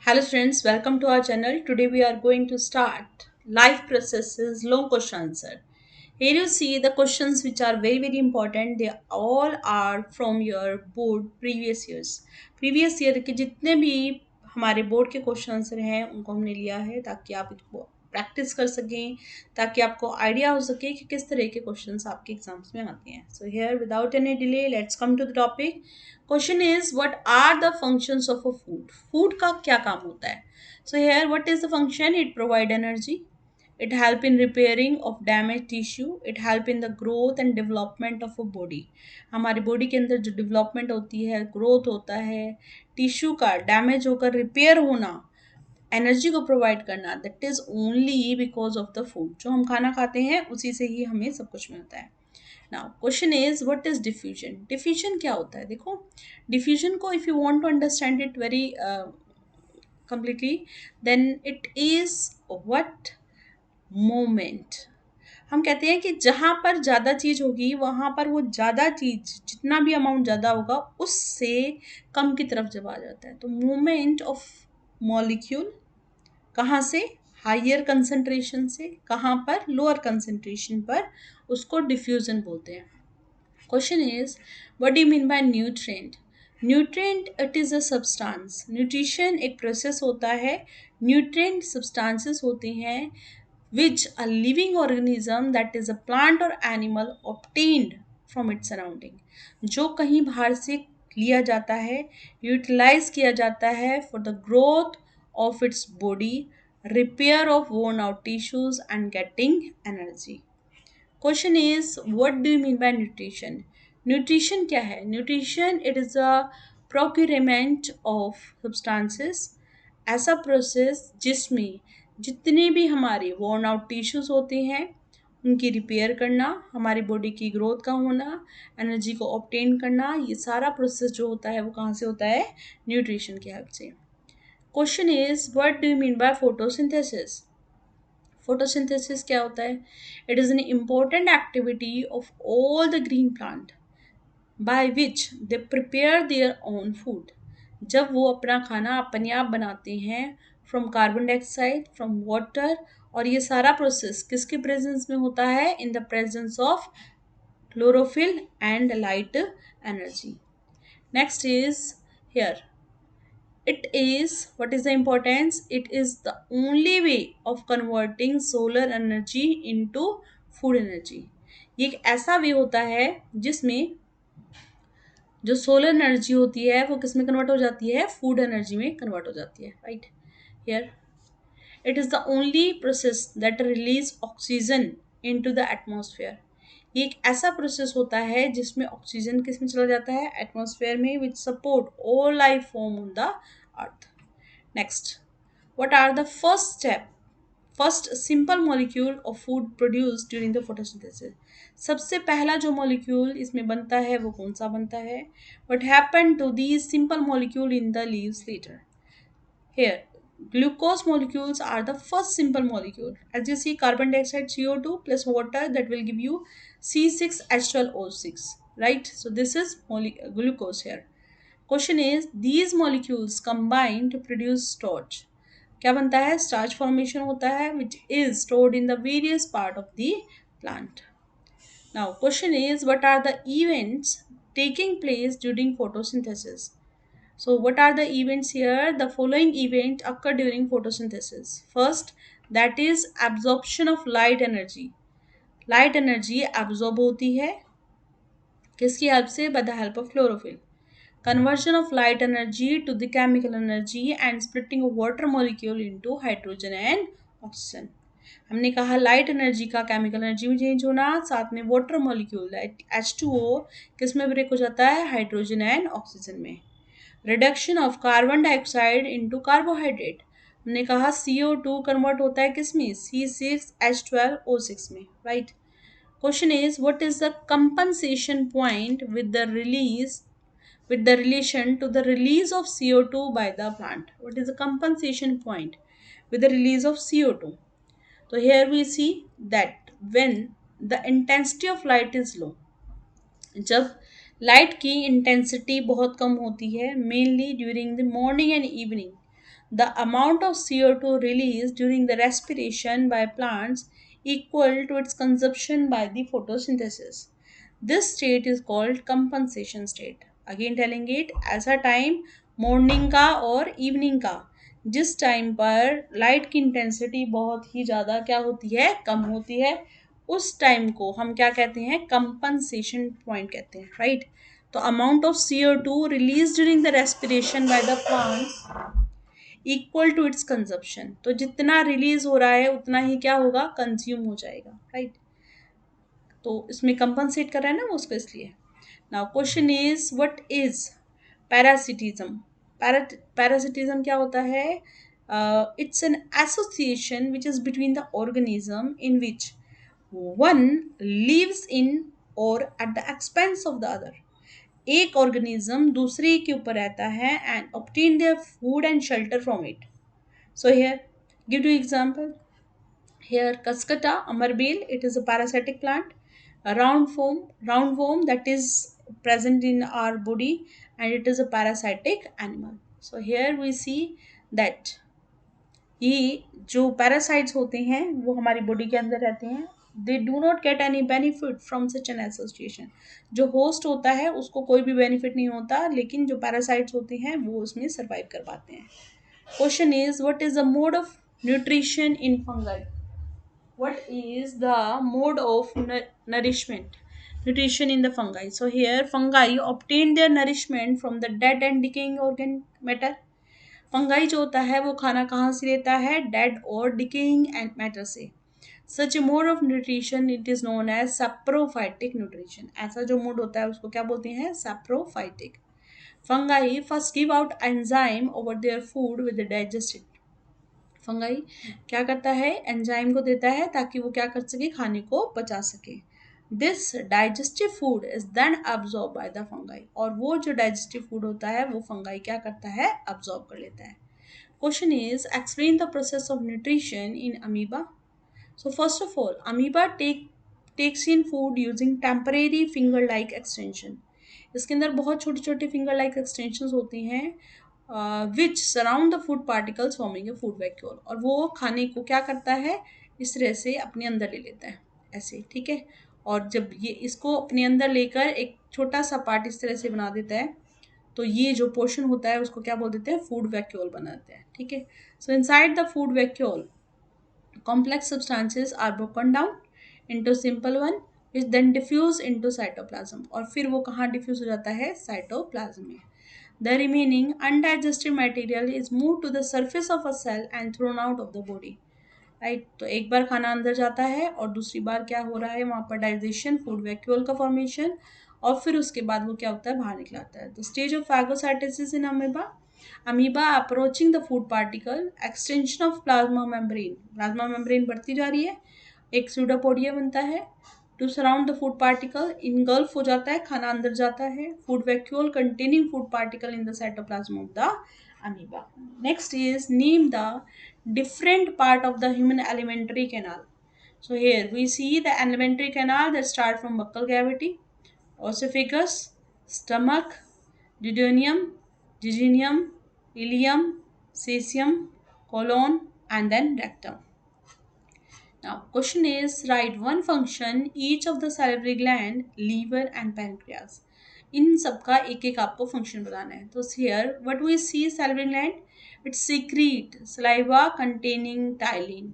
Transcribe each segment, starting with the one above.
Hello friends, welcome to our channel. Today we are going to start life processes long question answer. Here you see the questions which are very important. They all are from your board previous years. Previous year के जितने भी हमारे board के question answer हैं उनको हमने लिया है ताकि आप इसको प्रैक्टिस कर सकें, ताकि आपको आइडिया हो सके कि किस तरह के क्वेश्चंस आपके एग्जाम्स में आते हैं. So here without any delay let's come to the topic. Question is what are the functions of a food. Food का क्या काम होता है? So here what is the function? It provide energy, it help in repairing of damaged tissue, it help in the growth and development of a body. हमारी body के अंदर जो development होती है, ग्रोथ होता है, टिश्यू का डैमेज होकर रिपेयर होना, एनर्जी को प्रोवाइड करना, that is only because of the food. जो हम खाना खाते हैं उसी से ही हमें सब कुछ मिलता है. Now question is what is diffusion. Diffusion क्या होता है? देखो, डिफ्यूजन को if you want to understand it very completely, then it is what moment. हम कहते हैं कि जहाँ पर ज़्यादा चीज़ होगी वहाँ पर वो ज़्यादा चीज़ जितना भी अमाउंट ज़्यादा होगा उससे कम की तरफ जब आ जाता है तो मूवमेंट ऑफ मॉलिक्यूल कहाँ से? हायर कंसंट्रेशन से. कहाँ पर? लोअर कंसंट्रेशन पर. उसको डिफ्यूजन बोलते हैं. Question is what do you mean by nutrient. Nutrient it is a substance. Nutrition एक प्रोसेस होता है. न्यूट्रिएंट सब्सटेंसेस होते हैं which a living organism, that is a plant or animal, obtained from its surrounding. जो कहीं बाहर से लिया जाता है, यूटिलाइज किया जाता है for the growth of its body, repair of worn out tissues and getting energy. Question is what do you mean by nutrition. Nutrition क्या है? Nutrition it is a procurement of substances, ऐसा process जिसमें जितने भी हमारे worn out tissues होते हैं उनकी रिपेयर करना, हमारी बॉडी की ग्रोथ का होना, एनर्जी को ऑब्टेन करना, ये सारा प्रोसेस जो होता है वो कहाँ से होता है? न्यूट्रिशन की हेल्प से. Question is what do you mean by photosynthesis. Photosynthesis क्या होता है? It is an important activity of all the green plant by which they prepare their own food. जब वो अपना खाना अपने आप बनाते हैं from carbon dioxide, from water, और ये सारा प्रोसेस किसके प्रेजेंस में होता है? In the presence of chlorophyll and light energy. Next is here it is, what is the importance? It is the only way of converting solar energy into food energy. ये एक ऐसा वे होता है जिसमें जो सोलर एनर्जी होती है वो किस में कन्वर्ट हो जाती है? फूड एनर्जी में कन्वर्ट हो जाती है. Right here it is the only process that release oxygen into the atmosphere. ये एक ऐसा प्रोसेस होता है जिसमें ऑक्सीजन किस में चला जाता है? एटमॉस्फेयर में, विच support all life form on the earth. Next, what are the first simple molecule of food produced during the photosynthesis. सबसे पहला जो मॉलिक्यूल इसमें बनता है वो कौन सा बनता है? what happened to these simple molecule in the leaves later? Here glucose molecules are the first simple molecule. As you see, carbon dioxide, CO2 plus water, that will give you C6H12O6, right? So this is glucose here. Question is these molecules combine to produce starch. क्या बनता है? Starch formation होता है which is stored in the various part of the plant. Now question is what are the events taking place during photosynthesis. So what are the events here? The following event occur during photosynthesis. First, that is absorption of light energy. Light energy absorb होती है किसकी help से? By the help of chlorophyll. Conversion of light energy to the chemical energy and splitting of water molecule into hydrogen and oxygen. हमने कहा light energy का chemical energy में change होना, साथ में वाटर मॉलिक्यूल H2O किस में ब्रेक हो जाता है? हाइड्रोजन एंड ऑक्सीजन में. Reduction of carbon dioxide into carbohydrate. हमने कहा CO2 कन्वर्ट होता है किस में? C6H12O6 में. Right. Question is what is the compensation point with the relation to the release of CO2 by the plant. What is the compensation point with the release of CO2? So here we see that when the intensity of light is low, जब light की intensity बहुत कम होती है, mainly during the morning and evening, the amount of CO2 released during the respiration by plants equal to its consumption by the photosynthesis. This state is called compensation state. Again telling it, ऐसा time morning का और evening का जिस time पर light की intensity बहुत ही ज़्यादा क्या होती है, कम होती है, उस टाइम को हम क्या कहते हैं, कंपनसेशन पॉइंट कहते हैं, राइट। तो amount of CO2 release during the respiration by the plants equal to its consumption. तो जितना रिलीज हो रहा है उतना ही क्या होगा, कंज्यूम हो जाएगा, राइट। तो इसमें कंपनसेट कर रहा है ना वो उसको, इसलिए। Now question is what is parasitism. Parasitism क्या होता है? It's an association which is between the organism in which one lives in or at the expense of the other. एक ऑर्गेनिज्म दूसरे के ऊपर रहता है and obtain their food and shelter from it. So here give two example. Here, Cascata amarbale, it is a parasitic plant, a roundworm that is present in our body, and it is a parasitic animal. So here we see that ये जो parasites होते हैं वो हमारी body के अंदर रहते हैं, they do not get any benefit from such an association. जो होस्ट होता है उसको कोई भी बेनिफिट नहीं होता, लेकिन जो पैरासाइट्स होते हैं वो उसमें सर्वाइव कर पाते हैं। Question is what is the mode of nutrition in fungi. What is the mode of nourishment, nutrition in the fungi? So here fungi obtain their nourishment from the dead and decaying organ matter. Fungi जो होता है वो खाना कहाँ से लेता है, dead और डिकेइंग मैटर से। Such a mode of nutrition it is known as saprophytic nutrition. ऐसा जो मोड होता है उसको क्या बोलते हैं, saprophytic. Fungi first give out enzyme over their food with digested. Fungi क्या करता है, एंजाइम को देता है ताकि वो क्या कर सके, खाने को पचा सके। This digestive food is then absorb by the fungi. और वो जो डाइजेस्टिव फूड होता है वो फंगाई क्या करता है, अब्सॉर्ब कर लेता है। Question is explain the process of nutrition in amoeba. So first of all amoeba takes in food using temporary finger like extension. इसके अंदर बहुत छोटे छोटे फिंगर लाइक एक्सटेंशन होती हैं which surround the food particles forming a food vacuole. और वो खाने को क्या करता है, इस तरह से अपने अंदर ले लेता है, ऐसे, ठीक है। और जब ये इसको अपने अंदर लेकर एक छोटा सा पार्ट इस तरह से बना देता है, तो ये जो पोर्शन होता है उसको क्या बोल देते हैं, फूड वैक्यूल बनाते हैं, ठीक है। सो inside the food vacuole complex substances are broken down into simple one which then diffuse into cytoplasm। और फिर वो कहाँ डिफ्यूज हो जाता है, साइटोप्लाज्म में। The remaining undigested material is moved to the surface of a cell and thrown out of the body। Right, तो एक बार खाना अंदर जाता है और दूसरी बार क्या हो रहा है, वहाँ पर डाइजेशन, फूड वैक्यूल का फॉर्मेशन, और फिर उसके बाद वो क्या होता है, बाहर निकलाता है। The stage of phagocytosis in amoeba. Amoeba approaching the food particle, extension of plasma membrane. Plasma membrane बढ़ती जा रही है, एक सूडोपोडिया बनता है to surround the food particle, engulf हो जाता है, खाना अंदर जाता है। Food vacuole containing food particle in the cytoplasm of the amoeba। Next is name the different part of the human alimentary canal। So here we see the alimentary canal that start from buccal cavity, esophagus, stomach, duodenum, jejunum, ileum, caesium, colon, and then rectum। Now, question is write one function each of the salivary gland, liver and pancreas। इन सबका एक एक आपको function बताना है। तो here what we see salivary gland, it secrete saliva containing ptyalin,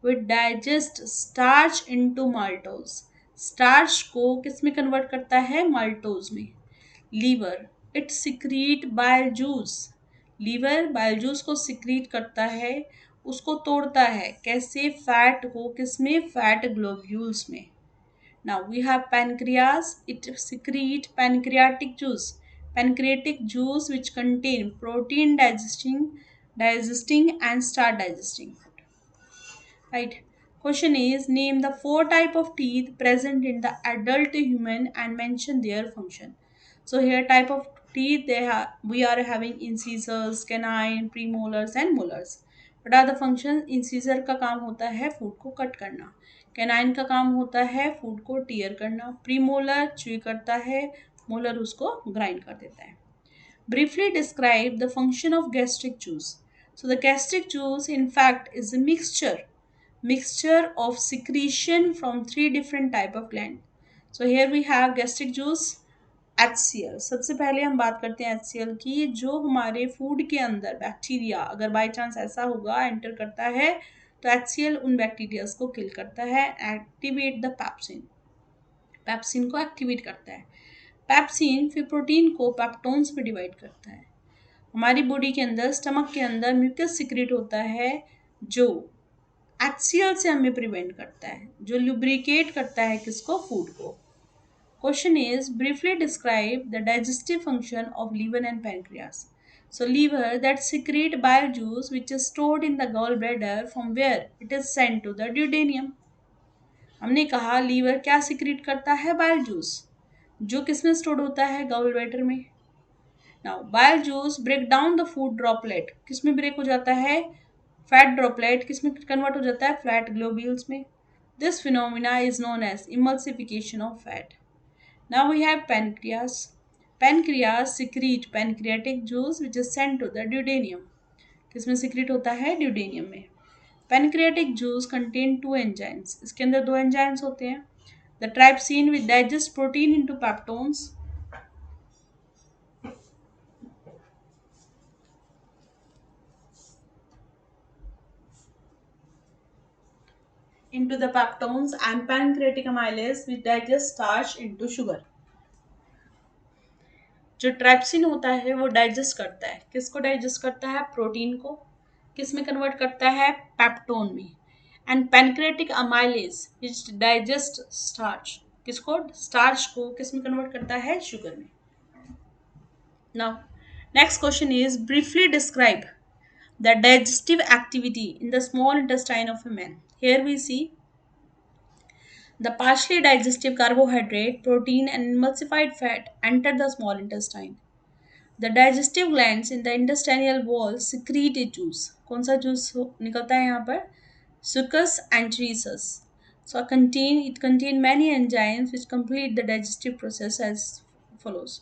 which digest starch into maltose। Starch को किस में कन्वर्ट करता है, माल्टोज में। Liver it secrete bile juice. Liver bile juice को सिक्रीट करता है, उसको तोड़ता है, कैसे, फैट को, किसमें, फैट ग्लोब्यूल्स में। Now we have pancreas, it secrete pancreatic juice. Pancreatic juice which contain protein digesting and starch digesting, right? Question is name the four type of teeth present in the adult human and mention their function। So here type of teeth we are having incisors, canine, premolars and molars। What are the functions? incisor का काम होता है food को cut करना, canine का काम होता है फूड को टीयर करना, premolar च्यू करता है, मोलर उसको ग्राइंड कर देता है। Briefly describe the function of gastric juice। So the gastric juice in fact is a mixture of secretion from three different type of gland. So here we have gastric juice, HCl. सबसे पहले हम बात करते हैं HCl की, जो हमारे food के अंदर बैक्टीरिया अगर बाय चांस ऐसा होगा एंटर करता है तो HCl उन बैक्टीरियाज को किल करता है, एक्टिवेट द पैप्सिन, पैप्सिन को एक्टिवेट करता है। पैप्सिन फिर प्रोटीन को पैप्टोन्स में डिवाइड करता है। हमारी बॉडी के अंदर स्टमक के अंदर म्यूकस सिक्रेट होता है जो HCl से हमें प्रिवेंट करता है, जो लुब्रिकेट करता है किसको, फूड को। Question is briefly describe the digestive function of liver and pancreas. So liver that secrete bile juice which is stored in the gallbladder from where it is sent to the duodenum. हमने कहा liver क्या secrete करता है, bile juice, जो किसमें store होता है, gall bladder में। Now bile juice break down the food droplet, किसमें ब्रेक हो जाता है, फैट ड्रॉपलेट, किसमें कन्वर्ट हो जाता है, फैट ग्लोब्यूल्स में। This phenomena is known as emulsification of fat. Now we have pancreas. Pancreas secrete pancreatic juice which is sent to the duodenum, किसमें सिक्रीट होता है, ड्यूडेनियम में। Pancreatic juice contain two enzymes, इसके अंदर दो enzymes होते हैं। The trypsin which digest protein into peptones, into the peptones, and pancreatic amylase which digest starch into sugar. जो ट्राइप्सिन होता है वो डाइजेस्ट करता है, किसको डाइजेस्ट करता है, प्रोटीन को, किस में कन्वर्ट करता है, पेप्टोन में। And pancreatic amylase which digest starch, किसको, स्टार्च को, किस में कन्वर्ट करता है, शुगर में। Now next question is briefly describe the digestive activity in the small intestine of a man. Here we see the partially digestive carbohydrate, protein, and emulsified fat enter the small intestine. The digestive glands in the intestinal wall secrete a juice. कौन सा juice निकलता है यहाँ पर, succus antiresus. So it contain many enzymes which complete the digestive process as follows.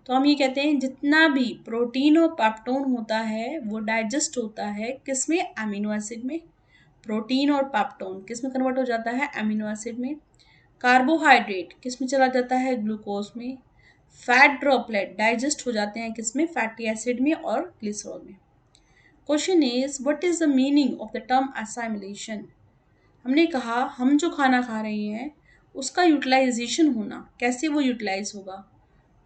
तो हम ये कहते हैं जितना भी प्रोटीन और पेप्टोन होता है वो डाइजेस्ट होता है किसमें, अमीनो एसिड में। प्रोटीन और पेप्टोन किस में कन्वर्ट हो जाता है, अमीनो एसिड में। कार्बोहाइड्रेट किस में चला जाता है, ग्लूकोज में। फैट ड्रॉपलेट डाइजेस्ट हो जाते हैं किस में, फैटी एसिड में और ग्लिसरॉल में। Question is what is the meaning of the term assimilation. हमने कहा हम जो खाना खा रहे हैं उसका यूटिलाइजेशन होना, कैसे वो यूटिलाइज होगा।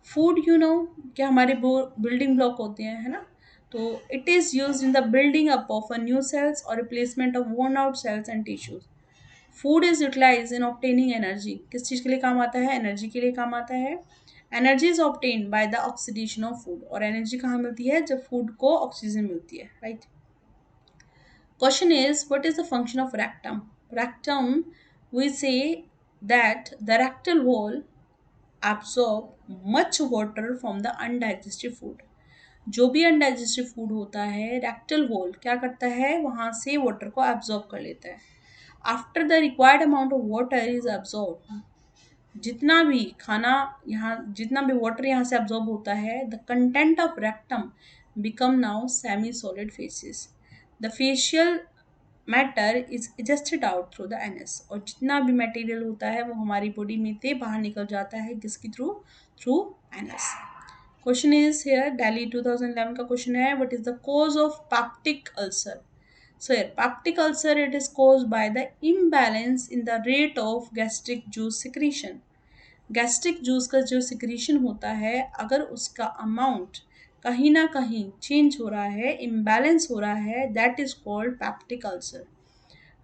फूड क्या हमारे बिल्डिंग ब्लॉक होते हैं, है ना। तो it is used in the building up of a new cells और replacement of worn out cells and tissues. Food is utilize in obtaining energy, किस चीज़ के लिए काम आता है, एनर्जी के लिए काम आता है। Energy is obtain by the oxidation of food, और एनर्जी कहाँ मिलती है, जब फूड को ऑक्सीजन मिलती है, right. Question is what is the function of rectum. Rectum we say that the rectal wall absorb much water from the undigested food. जो भी अनडाइजेस्टिव फूड होता है रेक्टल वॉल क्या करता है, वहाँ से वाटर को एब्जॉर्ब कर लेता है। After the required amount of water is absorb, जितना भी खाना यहाँ, जितना भी वाटर यहाँ से एब्जॉर्ब होता है, the content of rectum become now semi solid faces. The facial matter is adjusted out through the NS, और जितना भी मटेरियल होता है वो हमारी बॉडी में से बाहर निकल जाता है, किसके through, through NS. Question is here, Delhi 2011 का क्वेश्चन है, what is the cause of peptic ulcer. So here, peptic ulcer, it is caused by the imbalance in the rate of gastric juice secretion. Gastric juice का जो secretion होता है, अगर उसका amount कहीं ना कहीं चेंज हो रहा है, इम्बैलेंस हो रहा है, that is called peptic ulcer.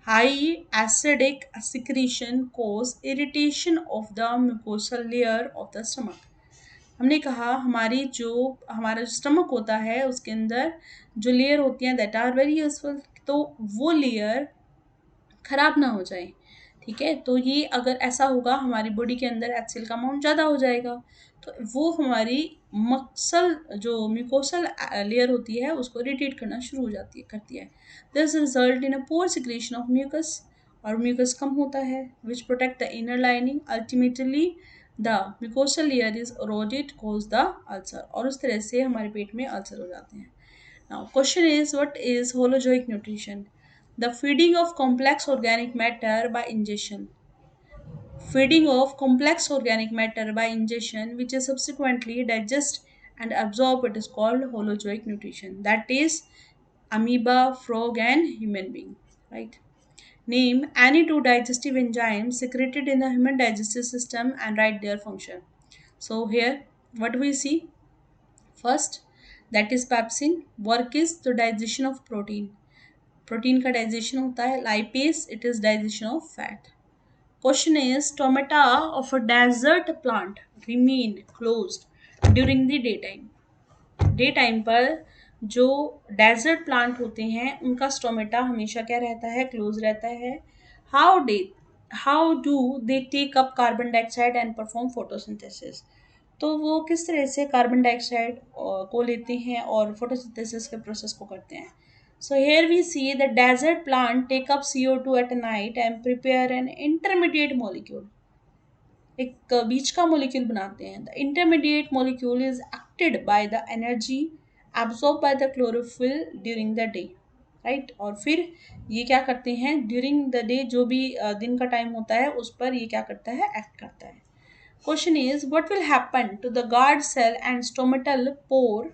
High acidic secretion cause irritation of the mucosal layer of the stomach. हमने कहा हमारा जो स्टमक होता है उसके अंदर जो लेयर होती हैं दैट आर वेरी यूजफुल, तो वो लेयर खराब ना हो जाए, ठीक है। तो ये अगर ऐसा होगा हमारी बॉडी के अंदर HCl का अमाउंट ज़्यादा हो जाएगा, तो वो हमारी मक्सल जो म्यूकोसल लेयर होती है उसको इरिटेट करना शुरू हो करती है। This result in a poor secretion of mucus, और म्यूकस कम होता है which protect the inner lining, ultimately the mucosal layer is eroded, cause the ulcer, और उस तरह से हमारे पेट में अल्सर हो जाते हैं। Now, question is, what is holozoic nutrition? The feeding of complex organic matter by ingestion. Feeding of complex organic matter by ingestion, which is subsequently digest and absorb, it is called holozoic nutrition. That is amoeba, frog, and human being. Right? Name any two digestive enzymes secreted in the human digestive system and write their function. So here, what do we see? First, that is pepsin. Work is the digestion of protein. Protein का digestion होता है. Lipase, it is digestion of fat. Question is, stomata of a desert plant remain closed during the daytime. Daytime पर जो desert plant होते हैं उनका stomata हमेशा क्या रहता है? क्लोज रहता है. How day how do they take up carbon dioxide and perform photosynthesis. तो वो किस तरह से कार्बन डाइऑक्साइड को लेते हैं और फोटोसिंथेसिस के प्रोसेस को करते हैं. So here we see the desert plant take up CO2 at night and prepare an intermediate molecule. एक बीच का molecule बनाते हैं. The intermediate molecule is acted by the energy absorbed by the chlorophyll during the day. Right? और फिर ये क्या करते हैं? During the day जो भी दिन का टाइम होता है उस पर ये क्या करता है? Act करता है. Question is, what will happen to the guard cell and stomatal pore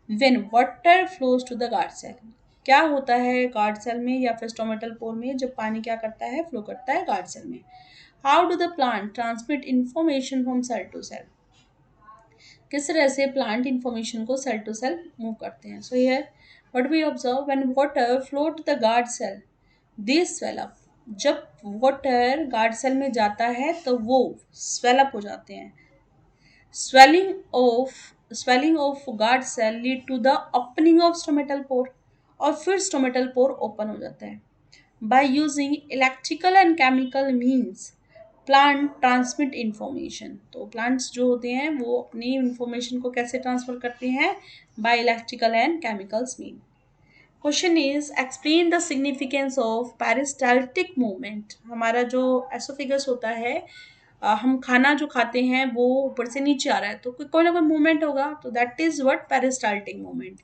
when water flows to the guard cell? क्या होता है गार्ड सेल में या फिर स्टोमेटल पोर में जब पानी क्या करता है? फ्लो करता है गार्ड सेल में. How do the plant transmit information from cell to cell. किस तरह से प्लांट इंफॉर्मेशन को सेल टू सेल मूव करते हैं. So here what we observe, when water flow to the guard cell they swell up. जब water guard cell में जाता है तो वो स्वेल अप हो जाते हैं. swelling of guard cell lead to the opening of stomatal pore और फिर stomatal pore open हो जाता है. By using electrical and chemical means plant transmit information. तो plants जो होते हैं वो अपनी information को कैसे transfer करते हैं? By electrical and chemicals mean. Question is, explain the significance of peristaltic movement. हमारा जो esophagus होता है, हम खाना जो खाते हैं वो ऊपर से नीचे आ रहा है तो कोई ना कोई मूवमेंट होगा. तो that is what peristaltic movement.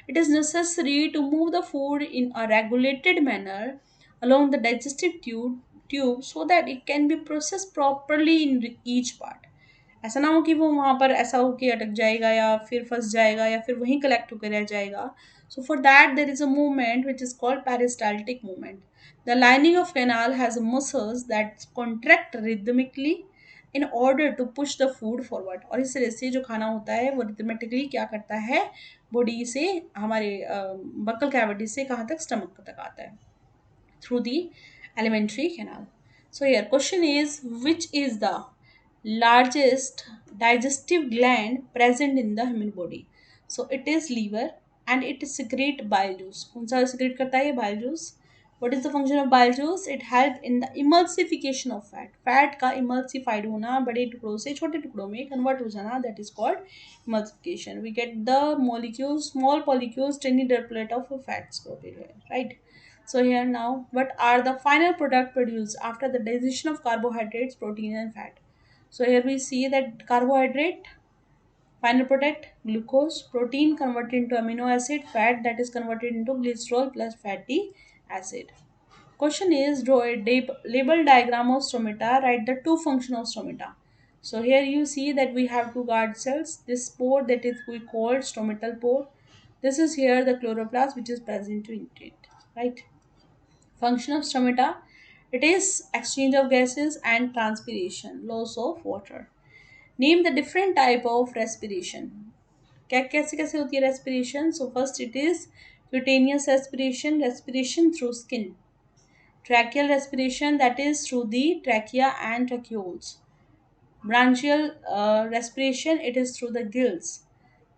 It is necessary to move the food in a regulated manner along the digestive tube so that it can be processed properly in each part. ऐसा ना हो कि वो वहाँ पर ऐसा हो कि अटक जाएगा या फिर फंस जाएगा या फिर वहीं कलेक्ट होकर रह जाएगा. So for that there is a movement which is called peristaltic movement. The lining of canal has muscles that contract rhythmically in order to push the food forward. और इस तरह से जो खाना होता है वो rhythmically क्या करता है? बॉडी से हमारे बक्कल कैविटी से कहाँ तक? स्टमक तक आता है through the alimentary canal. So here question is, which is the largest digestive gland present in the human body? So it is liver and it secrete bile juice. कौन सा secrete करता है ये bile juice? What is the function of bile juice? It help in the emulsification of fat. Fat का emulsified होना, बड़े टुकड़ों से छोटे टुकड़ों में convert हो जाना, that is called emulsification. We get the molecules, small molecules, tiny droplet of fats, right? So here now, what are the final product produced after the digestion of carbohydrates, protein and fat? So here we see that carbohydrate, final product, glucose, protein converted into amino acid, fat that is converted into glycerol plus fatty acid. Question is, draw a label diagram of stomata, write the two functions of stomata. So here you see that we have two guard cells, this pore that is we call stomatal pore. This is here the chloroplast which is present in it, right? Function of stomata, it is exchange of gases and transpiration, loss of water. Name the different type of respiration. क्या कैसे कैसे होती है respiration? So first it is cutaneous respiration, respiration through skin. Tracheal respiration, that is through the trachea and tracheoles. Branchial respiration, it is through the gills.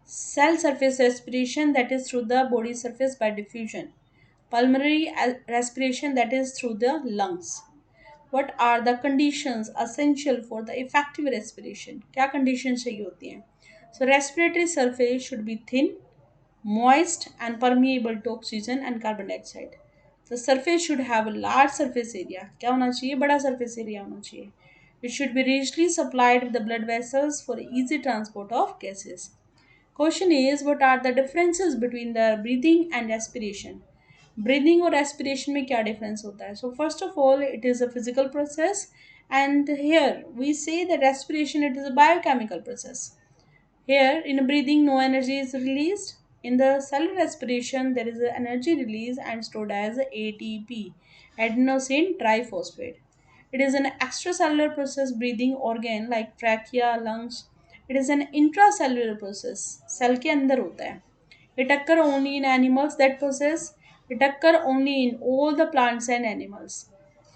Cell surface respiration, that is through the body surface by diffusion. Pulmonary respiration, that is through the lungs. What are the conditions essential for the effective respiration? क्या conditions चाहिए होती हैं? So respiratory surface should be thin, moist and permeable to oxygen and carbon dioxide. The surface should have a large surface area. क्या होना चाहिए? बड़ा surface area होना चाहिए. It should be richly supplied with the blood vessels for easy transport of gases. Question is, what are the differences between the breathing and respiration? Breathing और respiration में क्या difference होता है? So first of all, it is a physical process, and here we say that respiration, it is a biochemical process. Here, in breathing, no energy is released. In the cell respiration, there is an energy release and stored as ATP, adenosine triphosphate. It is an extracellular process, breathing organ like trachea, lungs. It is an intracellular process, cell के अंदर होता है. It occur only in animals that possess. It occur only in all the plants and animals.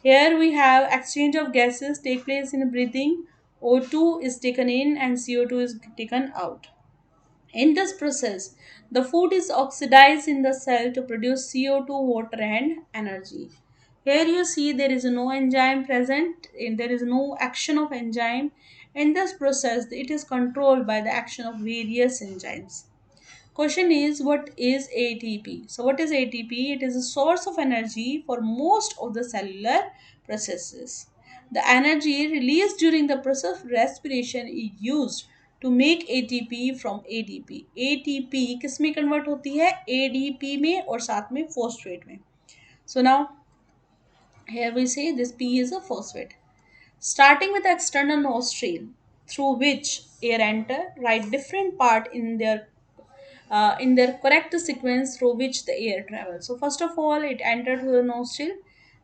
Here we have exchange of gases take place in breathing. O2 is taken in and CO2 is taken out. In this process, the food is oxidized in the cell to produce CO2, water, and energy. Here you see there is no enzyme present, and there is no action of enzyme. In this process, it is controlled by the action of various enzymes. Question is, what is ATP? So what is ATP? It is a source of energy for most of the cellular processes. The energy released during the process of respiration is used to make ATP from ADP. ATP किस में convert होती है? ADP में और साथ में phosphate में. So now here we say this P is a phosphate. Starting with the external nostril through which air enter, write different part in their correct sequence through which the air travels. So first of all, it entered through the nostril,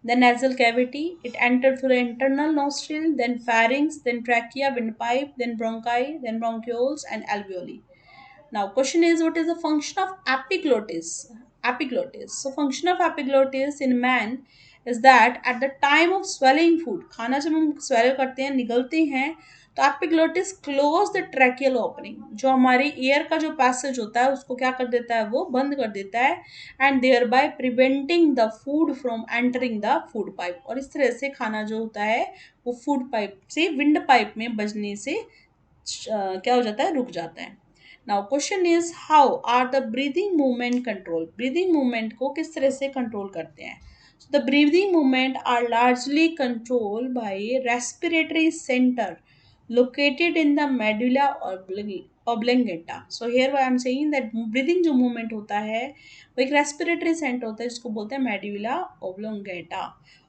then nasal cavity, it entered through the internal nostril, then pharynx, then trachea, windpipe, then bronchi, then bronchioles and alveoli. Now, question is, what is the function of epiglottis? Epiglottis. So, function of epiglottis in man is that at the time of swallowing food, खाना जब हम swallow करते हैं, निगलते हैं, तो epiglottis close the tracheal opening. जो हमारे air का जो पैसेज होता है उसको क्या कर देता है, वो बंद कर देता है, and thereby preventing the food from entering the food pipe. और इस तरह से खाना जो होता है वो food pipe से wind pipe में बजने से क्या हो जाता है, रुक जाता है. Now question is, how are the breathing movement control? Breathing movement को किस तरह से कंट्रोल करते हैं? So the breathing movement are largely control by respiratory centre located in the medulla oblongata. So here I am saying that breathing जो movement होता है वो एक respiratory center होता है जिसको बोलते हैं medulla oblongata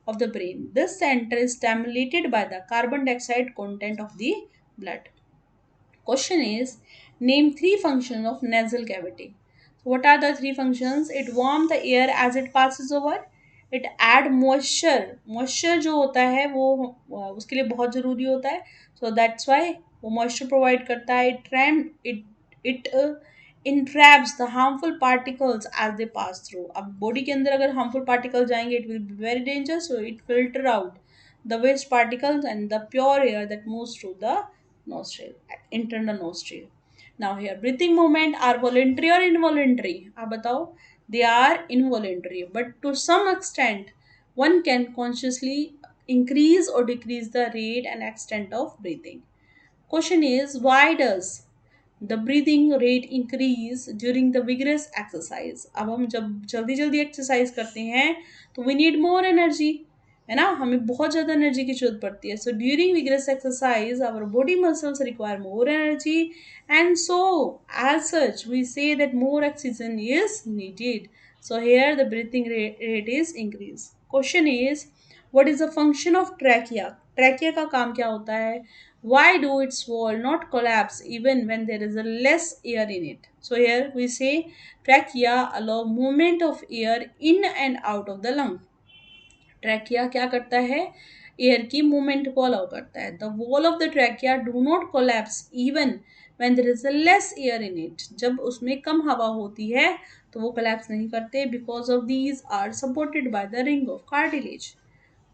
of the brain. This center is stimulated by the carbon dioxide content of the blood. Question is, name three functions of nasal cavity. So what are the three functions? It warm the air as it passes over. It add moisture. Moisture जो होता है वो उसके लिए बहुत ज़रूरी होता है. So that's why वो moisture provide करता है. It entraps the harmful particles as they pass through. अब body के अंदर अगर harmful particles जाएंगे, it will be very dangerous. So it filter out the waste particles and the pure air that moves through the nostril, internal nostril. Now here breathing movement are voluntary or involuntary? आप बताओ. They are involuntary, but to some extent one can consciously increase or decrease the rate and extent of breathing. Question is, why does the breathing rate increase during the vigorous exercise? अब हम जब जल्दी जल्दी exercise करते हैं तो we need more energy, है ना, हमें बहुत ज़्यादा एनर्जी की जरूरत पड़ती है. So during vigorous exercise our body muscles require more energy, and so as such we say that more oxygen is needed. So here the breathing rate is increase. Question is, what is the function of trachea? Trachea का काम क्या होता है? Why do its wall not collapse even when there is a less air in it? So here we say trachea allow movement of air in and out of the lung. Trachea क्या करता है? Air की movement को allow करता है. The wall of the trachea do not collapse even when there is a less air in it. जब उसमें कम हवा होती है तो वो कोलैप्स नहीं करते, because of these are supported by the ring of cartilage.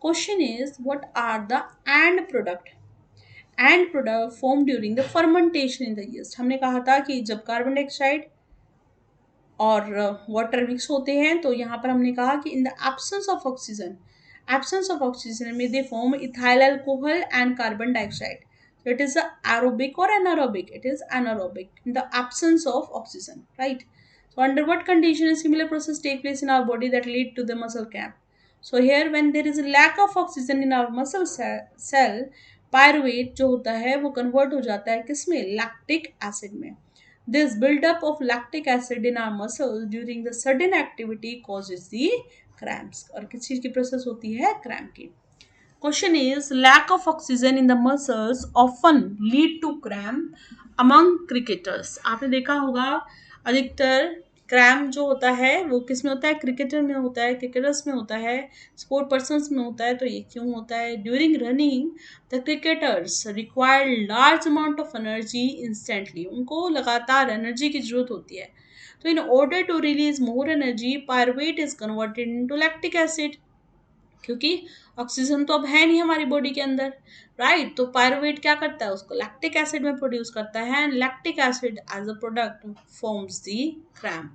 Question is, what are the end product? End product form during the fermentation in the yeast. हमने कहा था कि जब कार्बन डाइऑक्साइड और वाटर मिक्स होते हैं तो यहाँ पर हमने कहा कि in the absence of oxygen में they form ethyl alcohol and carbon dioxide. So it is a aerobic or anaerobic? It is anaerobic in the absence of oxygen, right? So under what condition a similar process take place in our body that lead to the muscle cramp? So here when there is a lack of oxygen in our muscle cell, pyruvate जो होता है वो convert हो जाता है किसमें? Lactic acid में. This buildup of lactic acid in our muscles during the sudden activity causes the cramps. और किस चीज की प्रोसेस होती है? क्रैम्प की. Question is lack of oxygen in the muscles often lead to cramp among cricketers. आपने देखा होगा अधिकतर क्रैम्प जो होता है वो किस में होता है? क्रिकेटर में होता है, क्रिकेटर्स में होता है, स्पोर्ट पर्सन्स में होता है. तो ये क्यों होता है? During running the cricketers require large amount of energy instantly. उनको लगातार एनर्जी की जरूरत होती है. तो in order to release more energy pyruvate is converted into lactic acid. क्योंकि ऑक्सीजन तो अब है नहीं हमारी बॉडी के अंदर, राइट? तो पायरुवेट क्या करता है? उसको लैक्टिक एसिड में प्रोड्यूस करता है and lactic acid as a product forms the cramp.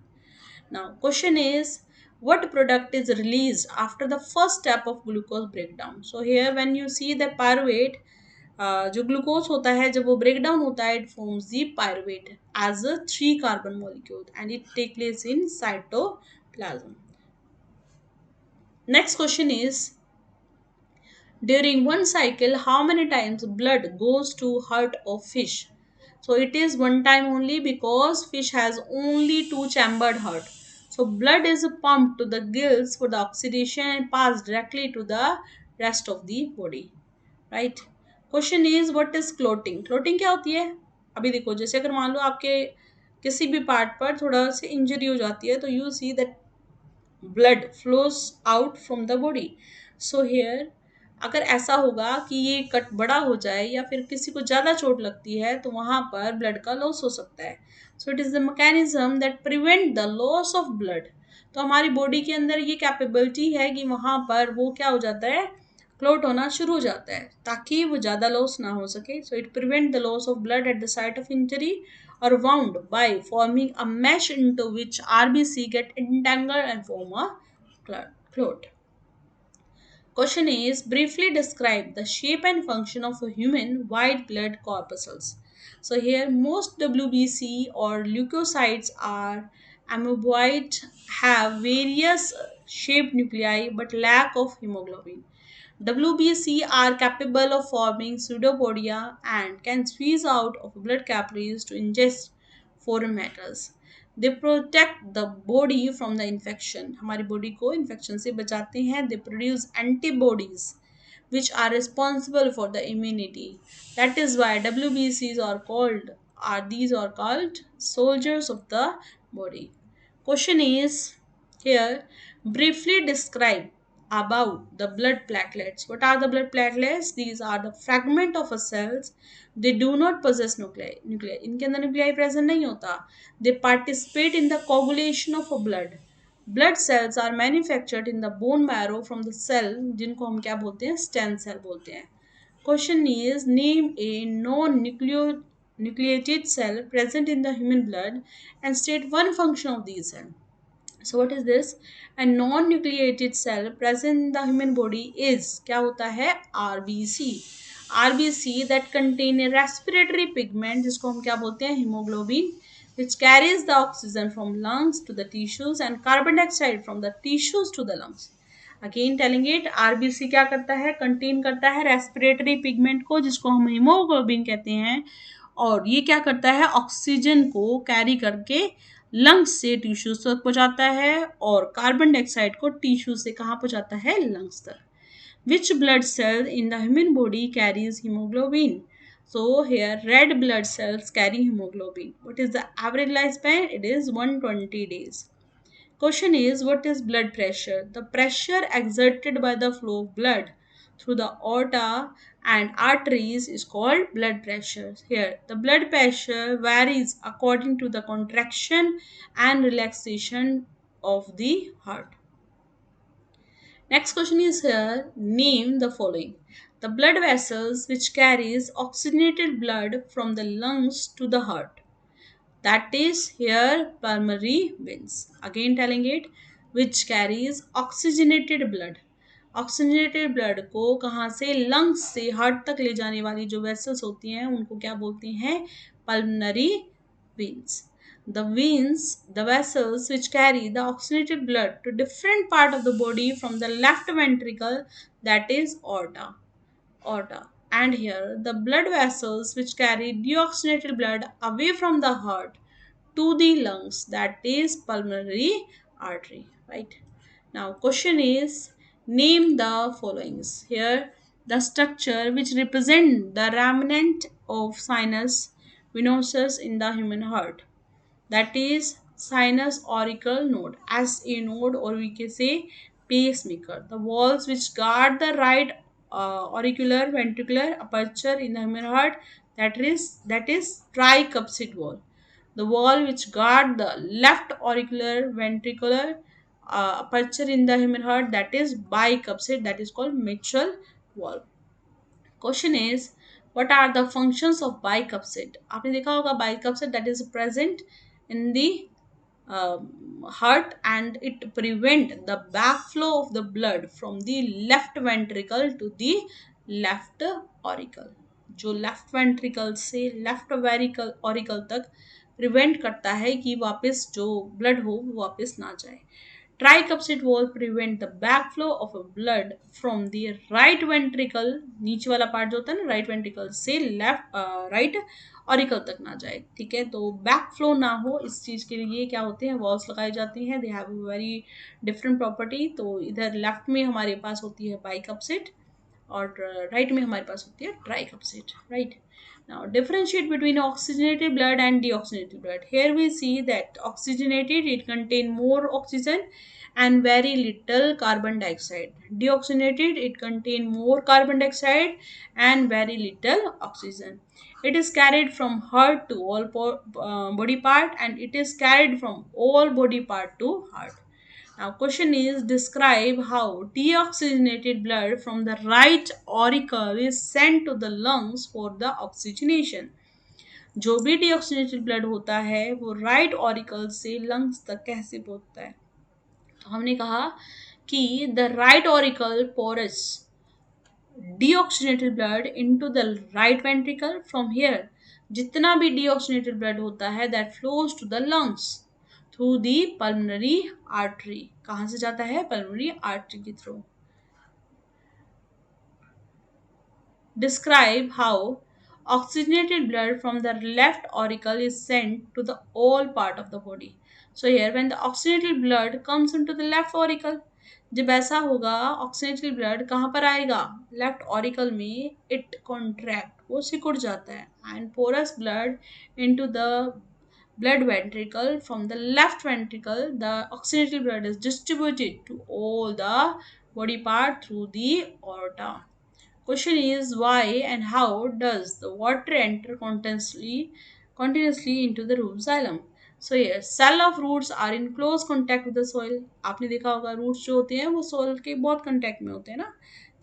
Now question is what product is released after the first step of glucose breakdown. So here when you see the pyruvate, जो glucose होता है जब वो break down होता है, it forms the pyruvate as a 3 carbon molecule and it take place in cytoplasm. Next question is during one cycle, how many times blood goes to heart of fish? So it is one time only because fish has only two chambered heart. So blood is pumped to the gills for the oxidation and passed directly to the rest of the body. Right? Question is what is clotting? Clotting क्या होती है? अभी देखो जैसे अगर मान लो आपके किसी भी पार्ट पर थोड़ा सी इंजरी हो जाती है तो you see that blood flows out from the body. So here अगर ऐसा होगा कि ये कट बड़ा हो जाए या फिर किसी को ज़्यादा चोट लगती है तो वहाँ पर ब्लड का लॉस हो सकता है. So it is the mechanism that prevent the loss of blood. तो हमारी बॉडी के अंदर ये कैपेबिलिटी है कि वहाँ पर वो क्या हो जाता है? क्लोट होना शुरू हो जाता है ताकि वो ज़्यादा लॉस ना हो सके. So it prevent the loss of blood at the site of injury or wound by forming a mesh into which RBC get entangled and form a clot. Question is briefly describe the shape and function of a human white blood corpuscles. So here most WBC or leukocytes are amoeboid, have various shaped nuclei but lack of hemoglobin. WBC are capable of forming pseudopodia and can squeeze out of blood capillaries to ingest foreign matters. They protect the body from the infection. हमारी body को infection से बचाते हैं. They produce antibodies which are responsible for the immunity. That is why WBCs are called soldiers of the body. Question is here briefly describe about the blood platelets. What are the blood platelets? These are the fragment of a cells. They do not possess nuclei. इनके अंदर nuclei present नहीं होता. They participate in the coagulation of a blood. Blood cells are manufactured in the bone marrow from the cell जिनको हम क्या बोलते हैं? Stem cell बोलते हैं. Question is name a non-nucleated cell present in the human blood and state one function of these cells. So what is this? A non-nucleated cell present in the human body is क्या होता है? RBC. RBC that contain a respiratory pigment जिसको हम क्या बोलते हैं? Hemoglobin, which carries the oxygen from lungs to the tissues and carbon dioxide from the tissues to the lungs. Again telling it, RBC क्या करता है? कंटेन करता है रेस्पिरेटरी पिगमेंट को जिसको हम हीमोग्लोबिन कहते हैं और ये क्या करता है? ऑक्सीजन को कैरी करके लंग्स से टिश्यूज तक पहुंचाता है और कार्बन डाइऑक्साइड को टिश्यू से कहाँ पहुंचाता है? लंग्स तक. Which blood cell in the human body carries hemoglobin? So here red blood cells carry hemoglobin. What is the average lifespan? It is 120 days. Question is what is blood pressure? The pressure exerted by the flow of blood through the aorta and arteries is called blood pressure. Here the blood pressure varies according to the contraction and relaxation of the heart. Next question is here name the following. The blood vessels which carries oxygenated blood from the lungs to the heart. That is here pulmonary veins. Again telling it which carries oxygenated blood. Oxygenated blood को कहाँ से? Lungs से heart तक ले जाने वाली जो vessels होती हैं उनको क्या बोलते हैं? Pulmonary veins. The vessels which carry the oxygenated blood to different part of the body from the left ventricle, that is aorta. And here the blood vessels which carry deoxygenated blood away from the heart to the lungs, that is pulmonary artery, right? Now question is, name the followings. Here the structure which represent the remnant of sinus venosus in the human heart, that is sinus auricle node, SA node, or we can say pacemaker. The walls which guard the right auricular ventricular aperture in the human heart, that is tricuspid wall. The wall which guard the left auricular ventricular aperture in the human heart, that is bicuspid, that is called mitral wall. Question is, what are the functions of bicuspid? आपने देखा होगा bicuspid that is present in the heart, and it prevent the backflow of the blood from the left ventricle to the left auricle. जो left ventricle से left वेरिकल auricle तक prevent करता है कि वापस जो ब्लड हो वो वापस ना जाए. Tricuspid wall prevent the backflow of a blood from the right ventricle, नीचे वाला पार्ट जो होता है ना राइट वेंट्रिकल से लेफ्ट राइट ऑरिकल तक ना जाए. ठीक है, तो बैक फ्लो ना हो इस चीज के लिए क्या होते हैं, वॉल्स लगाई जाती हैं. They have very different property. तो इधर लेफ्ट में हमारे पास होती है बाइकप्सिड और राइट में हमारे पास होती है tricuspid, right. Now differentiate between oxygenated blood and deoxygenated blood. Here we see that oxygenated, it contain more oxygen and very little carbon dioxide. Deoxygenated, it contain more carbon dioxide and very little oxygen. It is carried from heart to all body part, and it is carried from all body part to heart. Now question is, describe how deoxygenated blood from the right auricle is sent to the lungs for the oxygenation. जो भी deoxygenated blood होता है वो right auricle से lungs तक कैसे पहुंचता है. तो हमने कहा कि the right auricle porous deoxygenated blood into the right ventricle. From here जितना भी deoxygenated blood होता है that flows to the lungs through the pulmonary artery. कहाँ से जाता है, pulmonary artery के through. Describe how oxygenated blood from the left auricle is sent to the all part of the body. So here when the oxygenated blood comes into the left auricle, जब ऐसा होगा oxygenated blood कहाँ पर आएगा, left auricle में. It contract, वो सिकुड़ जाता है. And pours blood into the blood ventricle. From the left ventricle the oxygenated blood is distributed to all the body part through the aorta. Question is, why and how does the water enter continuously into the root xylem? So yes, cell of roots are in close contact with the soil. आपने देखा होगा roots जो होते हैं वो soil के बहुत contact में होते हैं ना.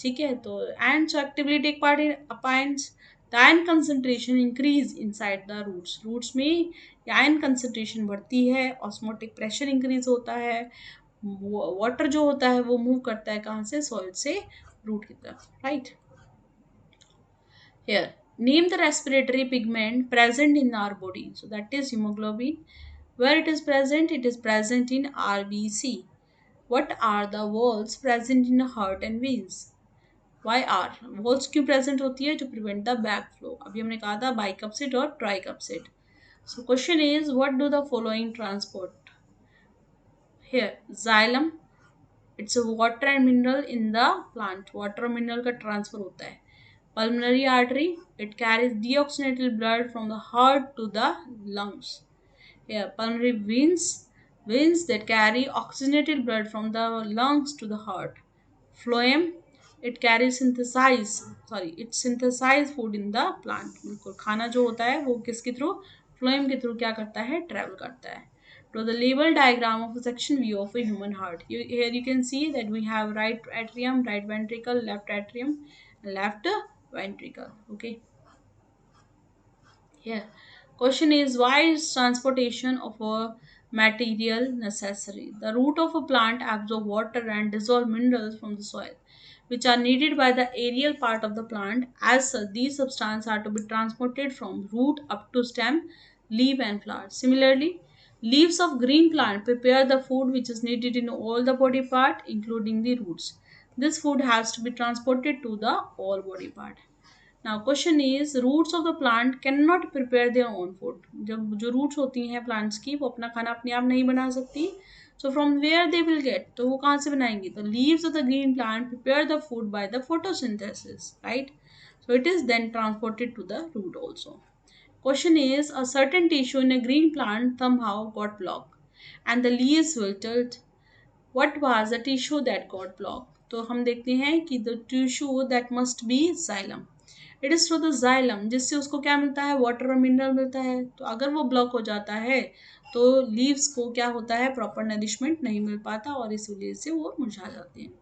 ठीक है, तो ants actively take part in apines. The iron concentration increase inside the roots. Roots में iron concentration बढ़ती है, osmotic pressure increase होता है, water जो होता है वो move करता है कहाँ से, soil से root की तरफ, right. Here, name the respiratory pigment present in our body. So that is hemoglobin. Where it is present? It is present in RBC. What are the walls present in heart and veins? Why are walls क्यों present होती है? To prevent the backflow. अभी हमने कहा था bicuspid और tricuspid. So question is, what do the following transport? Here, xylem. It's a water and mineral in the plant. Water और mineral का transfer होता है. Pulmonary artery, it carries deoxygenated blood from the heart to the lungs. Here, pulmonary veins that carry oxygenated blood from the lungs to the heart. Phloem, it carries synthesized food in the plant. बिल्कुल खाना जो होता है वो किसके through, phloem के through क्या करता है, travel करता है. To the label diagram of a section view of a human heart. Here you can see that we have right atrium, right ventricle, left atrium, left ventricle. Okay. Here, question is, why is transportation of a material necessary? The root of a plant absorb water and dissolve minerals from the soil, which are needed by the aerial part of the plant. As such, these substances are to be transported from root up to stem, leaf and flower. Similarly, leaves of green plant prepare the food which is needed in all the body part, including the roots. This food has to be transported to the all body part. Now question is roots of the plant can not prepare their own food. जब जो roots होती हैं plants की वो अपना खाना अपने आप नहीं बना सकती. So from where they will get, तो वो कहाँ से बनाएंगी? The leaves of the green plant prepare the food by the photosynthesis, right. So it is then transported to the root also. Question is, a certain tissue in a green plant somehow got blocked and the leaves wilted. What was the tissue that got blocked? तो हम देखते हैं कि the tissue that must be xylem. It is through the xylem जिससे उसको क्या मिलता है? वाटर और मिनरल मिलता है. तो अगर वो ब्लॉक हो जाता है तो लीव्स को क्या होता है? प्रॉपर नरिशमेंट नहीं मिल पाता और इस वजह से वो मुरझा जाते हैं.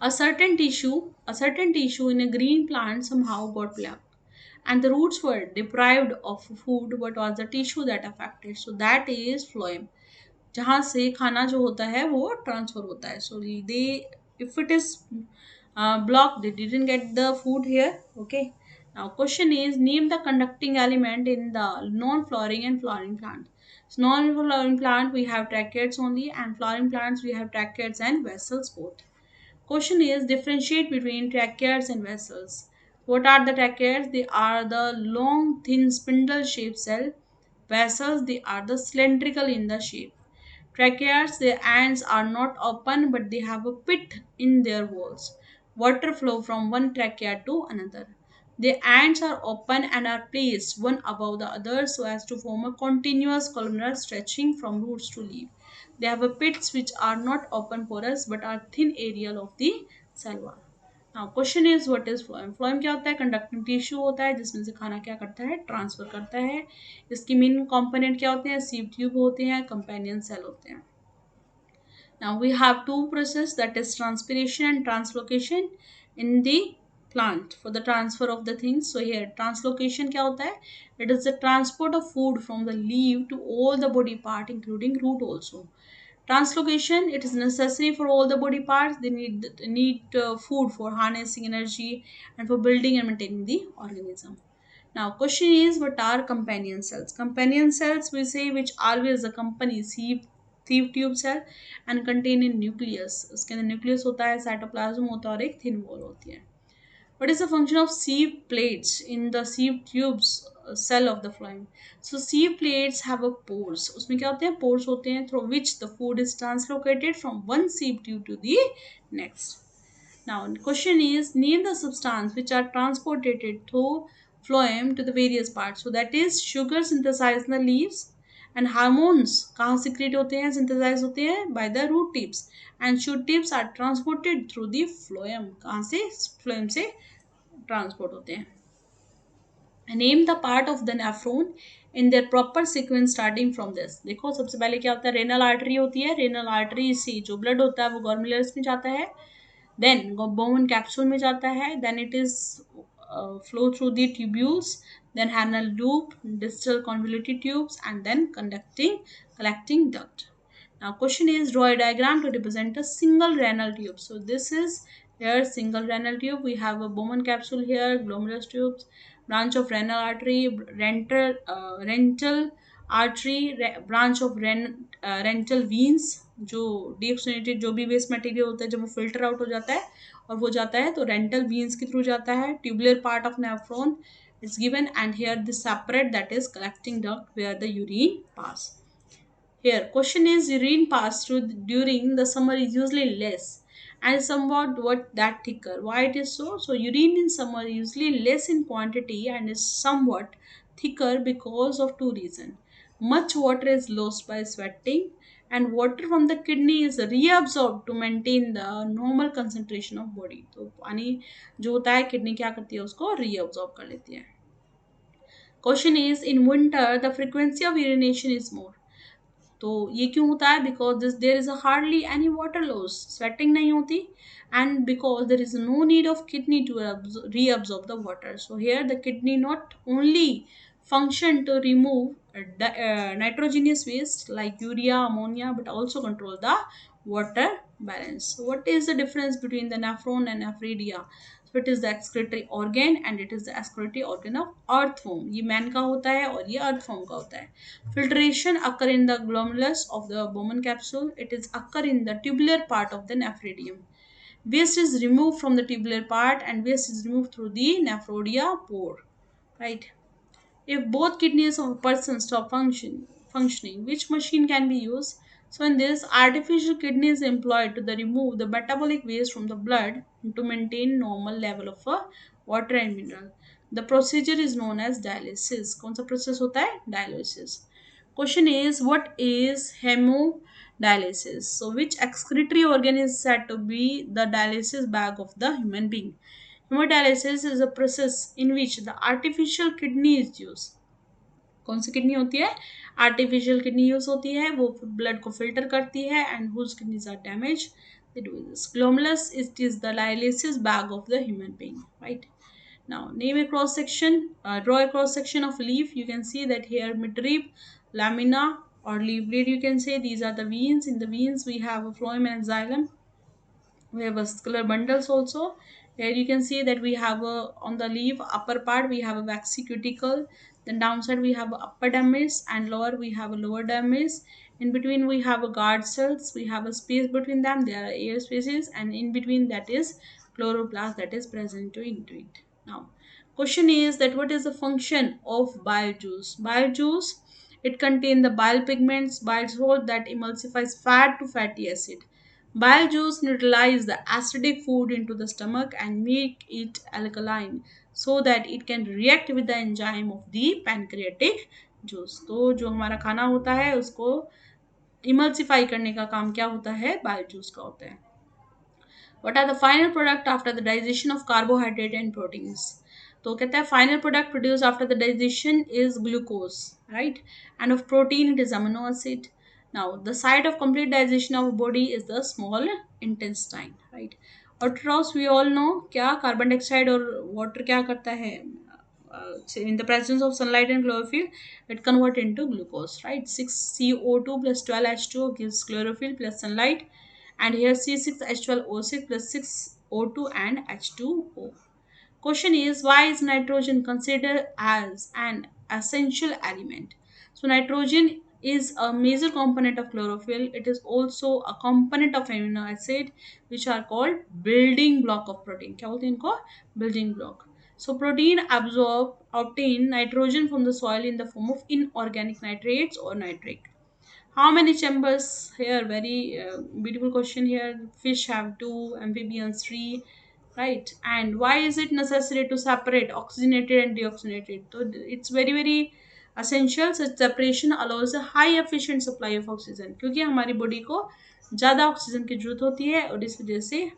A certain tissue in a green plant somehow got blocked, and the roots were deprived of food. What was the tissue that affected? So that is phloem. जहाँ से खाना जो होता है वो ट्रांसफर होता है. So they, if it is blocked, they didn't get the food here. Okay. Now question is, name the conducting element in the non-flowering and flowering plant. So non-flowering plant we have tracheids only, and flowering plants we have tracheids and vessels both. Question is, differentiate between tracheids and vessels. What are the tracheids? They are the long, thin, spindle-shaped cell. Vessels, they are the cylindrical in the shape. Tracheids, their ends are not open but they have a pit in their walls. Water flow from one trachea to another. Their ends are open and are placed one above the other so as to form a continuous columnar stretching from roots to leaf. They have a pits which are not open porous but are thin areal of the cell wall. Now question is what is phloem. Phloem क्या होता है? Conducting tissue होता है जिसमें से खाना क्या करता है? ट्रांसफर करता है. इसकी मेन कंपोनेंट क्या होते हैं? सीव ट्यूब होते हैं, कंपेनियन सेल होते हैं. Now we have two processes, that is transpiration and translocation in the plant for the transfer of the things. So here translocation क्या होता है? It is the transport of food from the leaf to all the body part including root also. Translocation, it is necessary for all the body parts. They need food for harnessing energy and for building and maintaining the organism. Now question is, what are companion cells? Companion cells we say which always accompany sieve tube cell and contain in nucleus. उसके अंदर nucleus होता है, cytoplasm होता है और एक thin wall होती है. What is the function of sieve plates in the sieve tubes cell of the phloem? So sieve plates have a pores. उसमें क्या होते हैं? Pores होते हैं through which the food is translocated from one sieve tube to the next. Now, question is, name the substance which are transported through phloem to the various parts. So that is sugar synthesized in the leaves and hormones कहाँ secrete होते हैं? Synthesized होते हैं by the root tips and shoot tips are transported through the phloem. कहाँ से? phloem से transport होते हैं. Name the part of the nephron in their proper sequence starting from this. देखो सबसे पहले क्या होता है? रेनल आर्टरी होती है. रेनल आर्टरी से जो ब्लड होता है वो गॉर्मुलर्स में जाता है, देन बोन कैप्सूल में जाता है, then it is flow through the tubules, then anal loop, distal convoluted tubes, and then conducting collecting duct. Now question is, draw a diagram to represent a single renal tube. So this is here single renal tube. We have a Bowman capsule here, glomerulus tubes, branch of renal artery, rental artery, branch of rental veins. जो deoxygenated जो भी waste material होता है जब वो filter out हो जाता है और वो जाता है तो रेंटल वीन्स के थ्रू जाता है. Tubular part of nephron is given, and here the separate, that is collecting duct where the urine pass. Here question is, urine pass through during the summer is usually less and somewhat what that thicker. Why it is so? So urine in summer is usually less in quantity and is somewhat thicker because of two reasons. Much water is lost by sweating and water from the kidney is reabsorbed to maintain the normal concentration of body. तो पानी जो होता है kidney क्या करती है? उसको reabsorb कर लेती है. Question is, in winter the frequency of urination is more. तो ये क्यों होता है? Because this there is hardly any water loss, sweating नहीं होती, and because there is no need of kidney to reabsorb the water. So here the kidney not only function to remove nitrogenous waste like urea, ammonia, but also control the water balance. So what is the difference between the nephron and nephridia? So it is the excretory organ and it is the excretory organ of earthworm. ये man का होता है और ये earthworm का होता है. Filtration occur in the glomerulus of the Bowman capsule. It is occur in the tubular part of the nephridium. Waste is removed from the tubular part and waste is removed through the nephrodia pore, right? If both kidneys of a person stop functioning, which machine can be used? So in this, artificial kidney is employed to remove the metabolic waste from the blood to maintain normal level of water and mineral. The procedure is known as dialysis. कौन सा process होता है? Dialysis. Question is, what is hemodialysis? So which excretory organ is said to be the dialysis bag of the human being? Hemodialysis is a process in which the artificial kidney is used. कौन सी kidney होती है? Artificial kidney use होती है, वो blood को filter करती है and whose kidneys are damage they do this. Glomerulus is the dialysis bag of the human being, right? Now name a cross section, draw a cross section of leaf. You can see that here midrib, lamina or leaf blade, you can say. These are the veins. In the veins we have a phloem and xylem. We have vascular bundles also. Here you can see that we have a, on the leaf upper part we have a waxy cuticle, then downside we have a upper dermis and lower we have a lower dermis. In between we have a guard cells, we have a space between them, there are air spaces, and in between that is chloroplast that is present to into it. Now question is that what is the function of bile juice? Bile juice, it contains the bile pigments, bile salt that emulsifies fat to fatty acid. Bile juice neutralize the acidic food into the stomach and make it alkaline so that it can react with the enzyme of the pancreatic juice. तो जो हमारा खाना होता है उसको emulsify करने का काम क्या होता है? बाइल जूस का होता है. What are the final product after the digestion of carbohydrate and proteins? तो कहता है final product produced after the digestion is glucose, right? And of protein it is amino acid. Now the site of complete digestion of body is the small intestine, right? और ट्रॉस we all know क्या carbon dioxide और water क्या करता है? In the presence of sunlight and chlorophyll, it convert into glucose, right? 6CO2 plus 12H2O gives chlorophyll plus sunlight, and here C6H12O6 plus 6O2 and H2O. Question is, why is nitrogen considered as an essential element? So nitrogen is a major component of chlorophyll. It is also a component of amino acid which are called building block of protein. क्या बोलते हैं इनको? Building block. So protein obtain nitrogen from the soil in the form of inorganic nitrates or nitrate. How many chambers? Here very beautiful question here. Fish have two, amphibians three, right? And why is it necessary to separate oxygenated and deoxygenated? So it's very essential. Such separation allows a high efficient supply of oxygen, क्योंकि हमारी body को ज़्यादा oxygen की जरूरत होती है और इस वजह से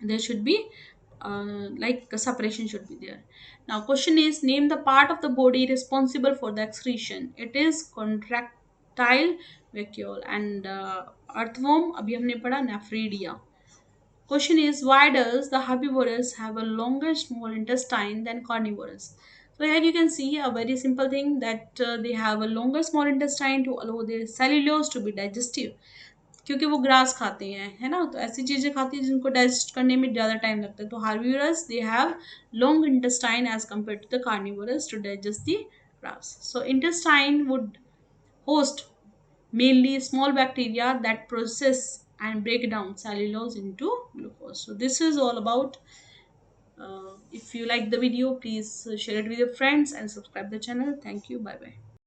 there should be like separation should be there. Now question is, name the part of the body responsible for the excretion. It is contractile vacuole and earthworm अभी हमने पढ़ा nephridia. Question is, why does the herbivorous have a longer small intestine than carnivorous? So here you can see a very simple thing that they have a longer small intestine to allow their cellulose to be digestive. क्योंकि वो grass खाते हैं, है ना? तो ऐसी चीज़ें खाती हैं जिनको डाइजेस्ट करने में ज़्यादा टाइम लगता है. तो herbivores they have long intestine as compare to the carnivores to digest the grass. So intestine would host mainly small bacteria that process and break down cellulose into glucose. So this is all about. If you like the video, please share it with your friends and subscribe the channel. Thank you. Bye bye.